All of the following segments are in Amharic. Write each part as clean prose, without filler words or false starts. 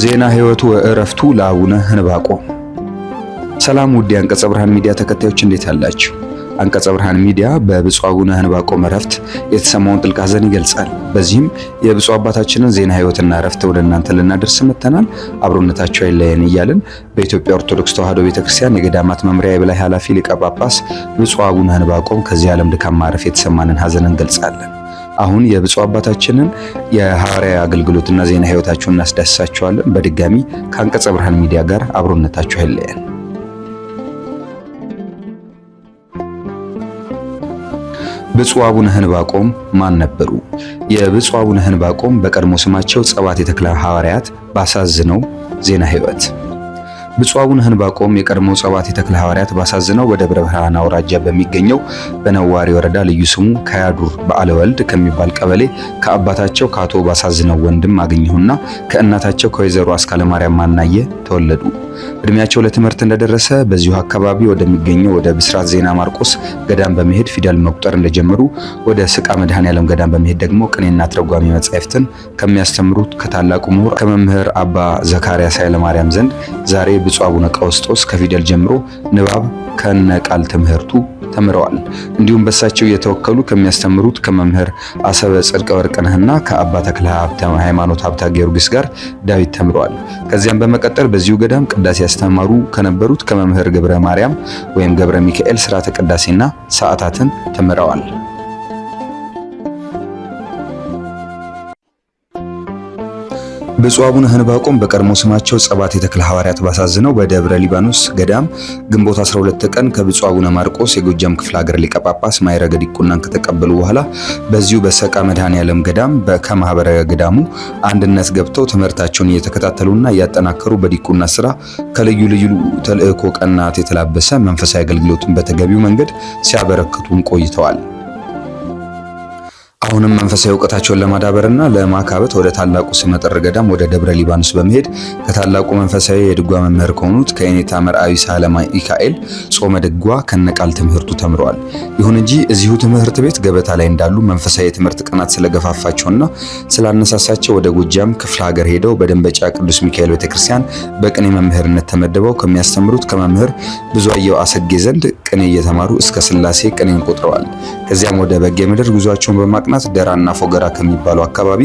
ዜና ሕይወቱ ወእረፍቱ ለአቡነ ሕንባቆም። ሰላም ውድ የአንቀጸ ብርሃን ሚዲያ ተከታዮች እንዴት አላችሁ? አንቀጸ ብርሃን ሚዲያ በብፁዕ አቡነ ሕንባቆም እረፍት የተሰማውን ጥልቅ ሐዘን ይገልጻል። በዚህም የብፁዕ አባታችንን ዜና ሕይወትና እረፍት ወደ እናንተ ልናደርስ መጥተናል። አብሮነታቸው አይለየን እያልን በኢትዮጵያ ኦርቶዶክስ ተዋሕዶ ቤተክርስቲያን የገዳማት መምሪያ የበላይ ኃላፊ ሊቀ ጳጳስ ብፁዕ አቡነ ሕንባቆም ከዚህ ዓለም ድካም ማረፍ የተሰማንን ሐዘን እንገልጻለን። አሁን የብፁዕ አባታችንን የሐዋርያዊ አገልግሎትና ዜና ሕይወታቸውን እናስዳስሳቸዋለን። በድጋሚ ከአንቀጸ ብርሃን ሚዲያ ጋር አብሮነታቸው አይለየን። ብፁዕ አቡነ ሕንባቆም ማን ነበሩ? የብፁዕ አቡነ ሕንባቆም በቀድሞ ስማቸው ጸባቴ ተክለ ሐዋርያት ባሳዝነው ዜና ሕይወት። ብፁዕ አቡነ ሕንባቆም የቀድሞ ጸባቴ ተክለ ሐዋርያት ባሳዝነው በደብረ ብርሃን አውራጃ በሚገኘው በነዋሪ ወረዳ ልዩ ስሙ ከያዱር በዓለ ወልድ ከሚባል ቀበሌ ከአባታቸው ከአቶ ባሳዝነው ወንድም አገኘሁና ከእናታቸው ከወይዘሮ አስካለ ማርያም ማናየ ተወለዱ። እድሜያቸው ለትምህርት እንደደረሰ በዚሁ አካባቢ ወደሚገኘው ወደ ብስራት ዜና ማርቆስ ገዳም በመሄድ ፊደል መቁጠር እንደጀመሩ ወደ ስቃ መድኃኔዓለም ገዳም በመሄድ ደግሞ ቅኔና ትርጓሜ መጻሕፍትን ከሚያስተምሩት ከታላቁ ምሁር ከመምህር አባ ዘካርያስ ኃይለማርያም ዘንድ ዛሬ ብፁዕ አቡነ ቀውስጦስ ከፊደል ጀምሮ ንባብ ከነቃል ትምህርቱ ተምረዋል። እንዲሁም በሳቸው የተወከሉ ከሚያስተምሩት ከመምህር አሰበ ጽድቀ ወርቅነህና ከአባ ተክለ ሃይማኖት ሀብታ ጊዮርጊስ ጋር ዳዊት ተምረዋል። ከዚያም በመቀጠል በዚሁ ገዳም ቅዳሴ ያስተማሩ ከነበሩት ከመምህር ገብረ ማርያም ወይም ገብረ ሚካኤል ስርዓተ ቅዳሴና ሰዓታትን ተምረዋል። ብፁዕ አቡነ ሕንባቆም በቀድሞ ስማቸው ጸባቴ ተክለ ሐዋርያት ባሳዝነው በደብረ ሊባኖስ ገዳም ግንቦት 12 ቀን ከብፁዕ አቡነ ማርቆስ የጎጃም ክፍለ ሀገር ሊቀ ጳጳስ ማዕረገ ዲቁናን ከተቀበሉ በኋላ በዚሁ በሰቃ መድኃኔዓለም ገዳም ከማህበረ ገዳሙ አንድነት ገብተው ትምህርታቸውን እየተከታተሉና እያጠናከሩ በዲቁና ስራ ከልዩ ልዩ ተልእኮ ቀናት የተላበሰ መንፈሳዊ አገልግሎትን በተገቢው መንገድ ሲያበረክቱም ቆይተዋል። አሁንም መንፈሳዊ ዕውቀታቸውን ለማዳበርና ለማካበት ወደ ታላቁ ስመጥር ገዳም ወደ ደብረ ሊባኖስ በመሄድ ከታላቁ መንፈሳዊ የድጓ መምህር ከሆኑት ከየኔታ መርአዊ ሳህለ ሚካኤል ጾመ ድጓ ከነቃል ትምህርቱ ተምረዋል። ይሁን እንጂ እዚሁ ትምህርት ቤት ገበታ ላይ እንዳሉ መንፈሳዊ የትምህርት ቀናት ስለገፋፋቸውና ስላነሳሳቸው ወደ ጎጃም ክፍለ ሀገር ሄደው በደንበጫ ቅዱስ ሚካኤል ቤተክርስቲያን በቅኔ መምህርነት ተመድበው ከሚያስተምሩት ከመምህር ብዙአየሁ አሰጌ ዘንድ ቅኔ እየተማሩ እስከ ሥላሴ ቅኔን ቆጥረዋል። ከዚያም ወደ በጌ ምድር ጉዟቸውን በማቅናት ደራና ፎገራ ከሚባለው አካባቢ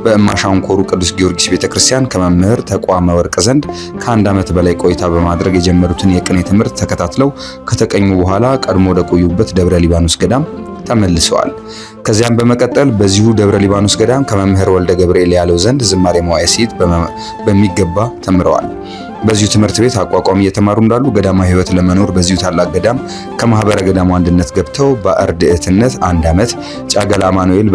በእማሻንኮሩ ቅዱስ ጊዮርጊስ ቤተክርስቲያን ከመምህር ተቋመ ወርቅ ዘንድ ከአንድ ዓመት በላይ ቆይታ በማድረግ የጀመሩትን የቅኔ ትምህርት ተከታትለው ከተቀኙ በኋላ ቀድሞ ወደ ቆዩበት ደብረ ሊባኖስ ገዳም ተመልሰዋል። ከዚያም በመቀጠል በዚሁ ደብረ ሊባኖስ ገዳም ከመምህር ወልደ ገብርኤል ያለው ዘንድ ዝማሬ መዋዕሲት በሚገባ ተምረዋል። በዚሁ ትምህርት ቤት አቋቋም እየተማሩ እንዳሉ ገዳማዊ ሕይወት ለመኖር በዚሁ ታላቅ ገዳም ከማህበረ ገዳሙ አንድነት ገብተው በአርድእትነት 1 ዓመት፣ ጫገላ አማኑኤል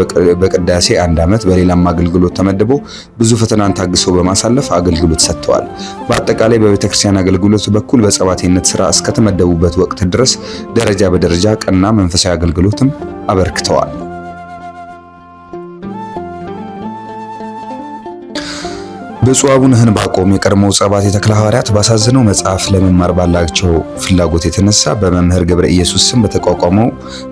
በቅዳሴ 1 ዓመት በሌላም አገልግሎት ተመድበው ብዙ ፈተናን ታግሰው በማሳለፍ አገልግሎት ሰጥተዋል። በአጠቃላይ በቤተክርስቲያን አገልግሎት በኩል በጸባቴነት ስራ እስከተመደቡበት ወቅት ድረስ ደረጃ በደረጃ ቀና መንፈሳዊ አገልግሎትም አበርክተዋል። ብፁዕ አቡነ ሕንባቆም የቀድሞው ጸባቴ ተክለ ሐዋርያት ባሳዝነው መጽሐፍ ለመማር ባላቸው ፍላጎት የተነሳ በመምህር ገብረ ኢየሱስ ስም በተቋቋመው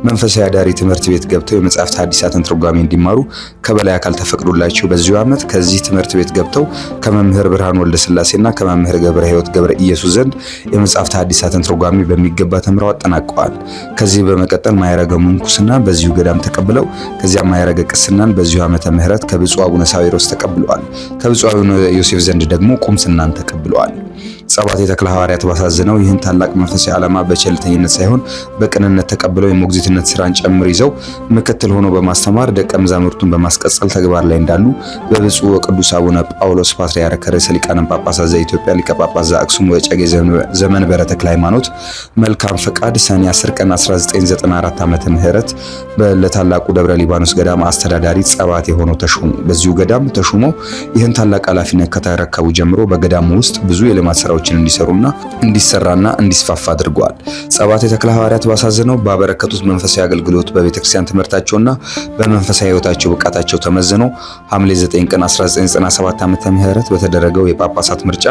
መንፈሳዊ አዳሪ ትምህርት ቤት ገብተው የመጽሐፍት ሐዲሳትን ትርጓሜ እንዲማሩ ከበላይ አካል ተፈቅዶላቸው በዚሁ ዓመት ከዚህ ትምህርት ቤት ገብተው ከመምህር ብርሃን ወልደ ሥላሴና ከመምህር ገብረ ሕይወት ገብረ ኢየሱስ ዘንድ የመጽሐፍት ሐዲሳትን ትርጓሜ በሚገባ ተምረው አጠናቀዋል። ከዚህ በመቀጠል ማዕረገ ምንኩስና በዚሁ ገዳም ተቀብለው ከዚያ ማዕረገ ቅስናን በዚሁ ዓመተ ምህረት ከብፁዕ አቡነ ሳዊሮስ ተቀብለዋል። ከብፁዕ አቡነ ዮሴፍ ዘንድ ደግሞ ቁምስናን ተቀብለዋል። ጸባቴ ተክለ ሐዋርያት ባሳዝነው ይህን ታላቅ መንፈሳዊ ዓላማ በቸልተኝነት ሳይሆን በቅንነት ተቀብለው የሞግዚትነት ስራን ጨምር ይዘው ምክትል ሆኖ በማስተማር ደቀ መዛሙርቱን በማስቀጸል ተግባር ላይ እንዳሉ በብፁዕ ወቅዱስ አቡነ ጳውሎስ ፓትርያርክ ርዕሰ ሊቃነ ጳጳሳት ዘኢትዮጵያ ሊቀ ጳጳስ ዘአክሱም ወዕጨጌ ዘመንበረ ተክለ ሃይማኖት መልካም ፈቃድ ሰኔ 10 ቀን 1994 ዓመተ ምህረት ለታላቁ ደብረ ሊባኖስ ገዳም አስተዳዳሪ ጸባቴ ሆነው ተሾሙ። በዚሁ ገዳም ተሾመው ይህን ታላቅ ኃላፊነት ከተረከቡ ጀምሮ በገዳሙ ውስጥ ብዙ የልማት ስራዎች ስራዎችን እንዲሰራና እንዲስፋፋ አድርገዋል። ጸባቴ ተክለ ሐዋርያት ባሳዝነው ባበረከቱት መንፈሳዊ አገልግሎት በቤተክርስቲያን ትምህርታቸውና በመንፈሳዊ ሕይወታቸው ብቃታቸው ተመዝነው ሐምሌ 9 ቀን 1997 ዓ.ም በተደረገው የጳጳሳት ምርጫ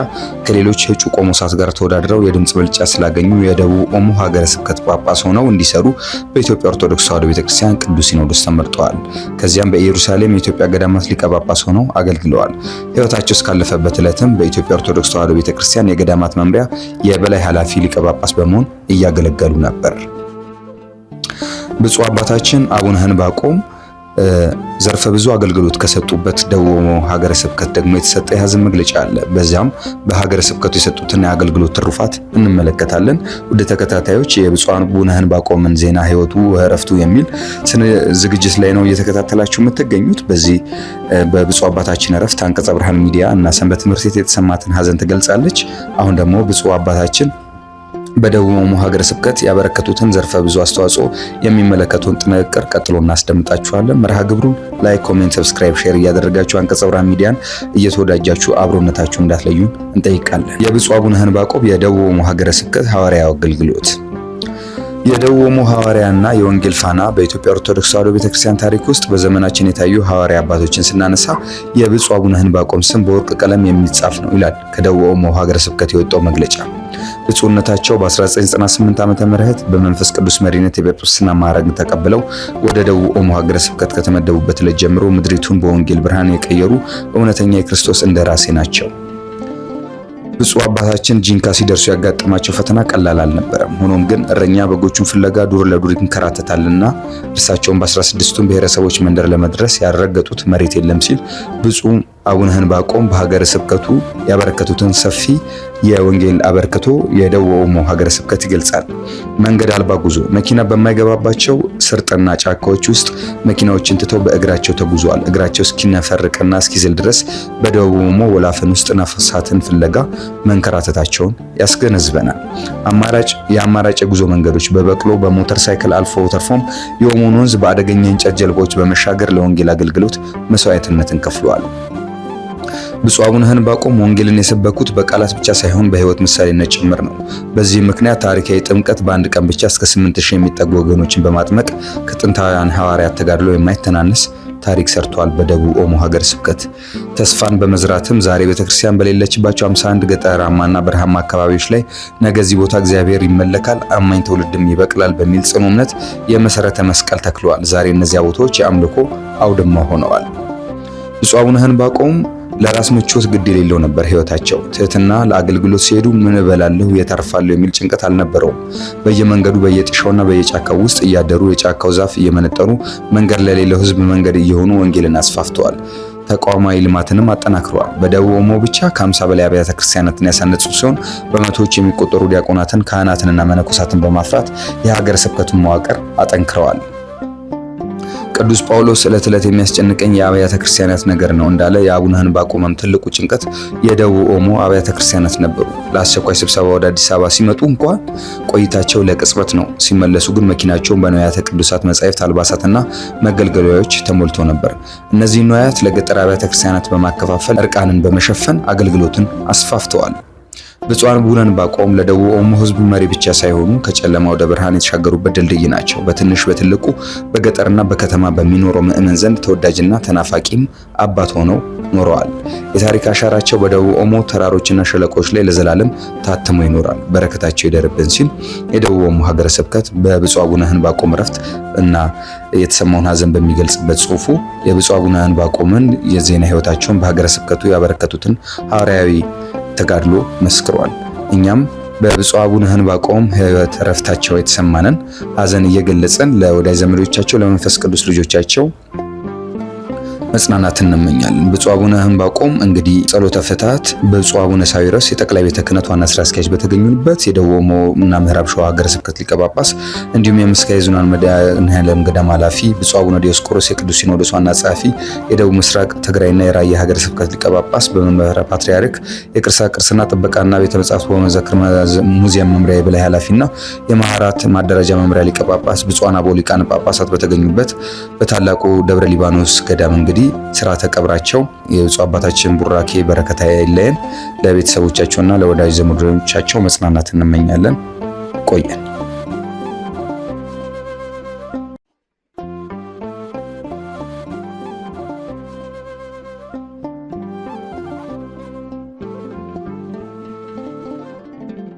ከሌሎች እጩ ቆሞሳት ጋር ተወዳድረው የድምጽ ብልጫ ስላገኙ የደቡብ ኦሞ ሀገረ ስብከት ጳጳስ ሆነው እንዲሰሩ በኢትዮጵያ ኦርቶዶክስ ተዋሕዶ ቤተክርስቲያን ቅዱስ ሲኖዶስ ተመርጠዋል። ከዚያም በኢየሩሳሌም የኢትዮጵያ ገዳማት ሊቀ ጳጳስ ሆነው አገልግለዋል። ሕይወታቸው እስካለፈበት ዕለትም በኢትዮጵያ ኦርቶዶክስ ተዋሕዶ ቤተክርስቲያን የገዳማት መምሪያ የበላይ ኃላፊ ሊቀ ጳጳስ በመሆን እያገለገሉ ነበር። ብፁዕ አባታችን አቡነ ሕንባቆም ዘርፈ ብዙ አገልግሎት ከሰጡበት ደቡብ ኦሞ ሀገረ ስብከት ደግሞ የተሰጠ የሐዘን መግለጫ አለ። በዚያም በሀገረ ስብከቱ የሰጡትን የአገልግሎት ትሩፋት እንመለከታለን። ወደ ተከታታዮች የብፁዕ አቡነ ሕንባቆምን ዜና ሕይወቱ እረፍቱ የሚል ዝግጅት ላይ ነው እየተከታተላችሁ የምትገኙት። በዚህ በብፁዕ አባታችን እረፍት አንቀጸ ብርሃን ሚዲያ እና ሰንበት ትምህርት ቤት የተሰማትን ሐዘን ትገልጻለች። አሁን ደግሞ ብፁዕ አባታችን በደቡብ ኦሞ ሀገረ ስብከት ያበረከቱትን ዘርፈ ብዙ አስተዋጽኦ የሚመለከቱን ጥንቅር ቀጥሎ እናስደምጣችኋለን። መርሃ ግብሩን ላይክ፣ ኮሜንት፣ ሰብስክራይብ፣ ሼር እያደረጋችሁ አንቀጸ ብርሃን ሚዲያን እየተወዳጃችሁ አብሮነታችሁ እንዳትለዩን እንጠይቃለን። የብፁዕ አቡነ ሕንባቆም የደቡብ ኦሞ ሀገረ ስብከት ሐዋርያዊ አገልግሎት። የደቡብ ኦሞ ሐዋርያና የወንጌል ፋና በኢትዮጵያ ኦርቶዶክስ ተዋሕዶ ቤተክርስቲያን ታሪክ ውስጥ በዘመናችን የታዩ ሐዋርያ አባቶችን ስናነሳ የብፁዕ አቡነ ሕንባቆም ስም በወርቅ ቀለም የሚጻፍ ነው ይላል ከደቡብ ኦሞ ሀገረ ስብከት የወጣው መግለጫ። ብፁዕነታቸው በ1998 ዓመተ ምህረት በመንፈስ ቅዱስ መሪነት የጵጵስና ማዕረግ ተቀብለው ወደ ደቡብ ኦሞ ሀገረ ስብከት ከተመደቡበት ዕለት ጀምሮ ምድሪቱን በወንጌል ብርሃን የቀየሩ እውነተኛ የክርስቶስ እንደራሴ ናቸው። ብፁዕ አባታችን ጂንካ ሲደርሱ ያጋጠማቸው ፈተና ቀላል አልነበረም። ሆኖም ግን እረኛ በጎቹን ፍለጋ ዱር ለዱር ይንከራተታልና እርሳቸውን በ16ቱም ብሔረሰቦች መንደር ለመድረስ ያረገጡት መሬት የለም ሲል ብፁዕ አቡነ ሕንባቆም በሀገረ ስብከቱ ያበረከቱትን ሰፊ የወንጌል አበርክቶ የደቡብ ኦሞ ሀገረ ስብከት ይገልጻል። መንገድ አልባ ጉዞ፣ መኪና በማይገባባቸው ስርጥና ጫካዎች ውስጥ መኪናዎችን ትተው በእግራቸው ተጉዘዋል። እግራቸው እስኪነፈርቅና እስኪዝል ድረስ በደቡብ ኦሞ ወላፈን ውስጥ ነፍሳትን ፍለጋ መንከራተታቸውን ያስገነዝበናል። የአማራጭ የጉዞ መንገዶች በበቅሎ በሞተር ሳይክል አልፎ ተርፎም የኦሞን ወንዝ በአደገኛ እንጨት ጀልባዎች በመሻገር ለወንጌል አገልግሎት መስዋዕትነትን ከፍለዋል። ብፁዕ አቡነ ሕንባቆም ወንጌልን የሰበኩት በቃላት ብቻ ሳይሆን በሕይወት ምሳሌነት ጭምር ነው። በዚህ ምክንያት ታሪካዊ ጥምቀት በአንድ ቀን ብቻ እስከ 8000 የሚጠጉ ወገኖችን በማጥመቅ ከጥንታውያን ሐዋርያት ተጋድሎ የማይተናነስ ታሪክ ሰርቷል። በደቡብ ኦሞ ሀገረ ስብከት ተስፋን በመዝራትም ዛሬ ቤተክርስቲያን በሌለችባቸው 51 ገጠራማና በረሃማ አካባቢዎች ላይ ነገ እዚህ ቦታ እግዚአብሔር ይመለካል፣ አማኝ ትውልድም ይበቅላል በሚል ጽኑ እምነት የመሰረተ መስቀል ተክለዋል። ዛሬ እነዚያ ቦታዎች የአምልኮ አውድማ ሆነዋል። ብፁዕ አቡነ ሕንባቆም ለራስ ምቾት ግድ የሌለው ነበር ህይወታቸው። ትህትና ለአገልግሎት ሲሄዱ ምን እበላለሁ የታርፋለሁ የሚል ጭንቀት አልነበረውም። በየመንገዱ በየጥሻውና በየጫካው ውስጥ እያደሩ የጫካው ዛፍ እየመነጠሩ መንገድ ለሌለው ህዝብ መንገድ እየሆኑ ወንጌልን አስፋፍተዋል። ተቋማዊ ልማትንም አጠናክረዋል። በደቡብ ኦሞ ብቻ ከ50 በላይ አብያተ ክርስቲያናትን ያሳነጹ ሲሆን በመቶዎች የሚቆጠሩ ዲያቆናትን፣ ካህናትንና መነኮሳትን በማፍራት የሀገረ ስብከቱን መዋቅር አጠንክረዋል። ቅዱስ ጳውሎስ ዕለት ዕለት የሚያስጨንቀኝ የአብያተ ክርስቲያናት ነገር ነው እንዳለ የአቡነ ሕንባቆምም ትልቁ ጭንቀት የደቡብ ኦሞ አብያተ ክርስቲያናት ነበሩ። ለአስቸኳይ ስብሰባ ወደ አዲስ አበባ ሲመጡ እንኳን ቆይታቸው ለቅጽበት ነው። ሲመለሱ ግን መኪናቸውን በንዋያተ ቅዱሳት መጻሕፍት፣ አልባሳትና መገልገያዎች ተሞልቶ ነበር። እነዚህ ንዋያት ለገጠር አብያተ ክርስቲያናት በማከፋፈል እርቃንን በመሸፈን አገልግሎትን አስፋፍተዋል። ብፁዕ አቡነ ሕንባቆም ለደቡብ ኦሞ ሕዝብ መሪ ብቻ ሳይሆኑ ከጨለማ ወደ ብርሃን የተሻገሩበት ድልድይ ናቸው። በትንሽ በትልቁ በገጠርና በከተማ በሚኖረው ምዕመን ዘንድ ተወዳጅና ተናፋቂም አባት ሆነው ኖረዋል። የታሪክ አሻራቸው በደቡብ ኦሞ ተራሮችና ሸለቆች ላይ ለዘላለም ታትሞ ይኖራል። በረከታቸው ይደርብን ሲል የደቡብ ኦሞ ሀገረ ስብከት በብፁዕ አቡነ ሕንባቆም ዕረፍት እና የተሰማውን ሐዘን በሚገልጽበት ጽሑፉ የብፁዕ አቡነ ሕንባቆምን የዜና ሕይወታቸውን በሀገረ ስብከቱ ያበረከቱትን ሐዋርያዊ ተጋድሎ መስክሯል። እኛም በብፁዕ አቡነ ሕንባቆም ሕይወት ዕረፍታቸው የተሰማንን ሐዘን እየገለጽን ለወዳጅ ዘመዶቻቸው ለመንፈስ ቅዱስ ልጆቻቸው መጽናናትን እንመኛለን። ብፁዕ አቡነ ሕንባቆም እንግዲህ ጸሎተ ፍትሐት ብፁዕ አቡነ ሳዊሮስ የጠቅላይ ቤተ ክህነት ዋና ስራ አስኪያጅ በተገኙበት የደቡብ ኦሞ እና ምዕራብ ሸዋ ሀገረ ስብከት ሊቀ ጳጳስ እንዲሁም የምስካየ ኅዙናን መድኃኔዓለም ገዳም ኃላፊ ብፁዕ አቡነ ዲዮስቆሮስ የቅዱስ ሲኖዶስ ዋና ጸሐፊ፣ የደቡብ ምስራቅ ትግራይና የራያ ሀገረ ስብከት ሊቀ ጳጳስ፣ በመንበረ ፓትርያርክ የቅርሳ ቅርስና ጥበቃና ቤተ መጻሕፍት ወመዘክር ሙዚየም መምሪያ የበላይ ኃላፊና የማህራት ማደራጃ መምሪያ ሊቀ ጳጳስ፣ ብፁዓን አበው ሊቃነ ጳጳሳት በተገኙበት በታላቁ ደብረ ሊባኖስ ገዳም እንግዲህ እንግዲህ ስርዓተ ቀብራቸው የብፁዕ አባታችን ቡራኬ በረከታ አይለየን። ለቤተሰቦቻቸውና ለወዳጅ ዘመዶቻቸው መጽናናት እንመኛለን። ቆየን።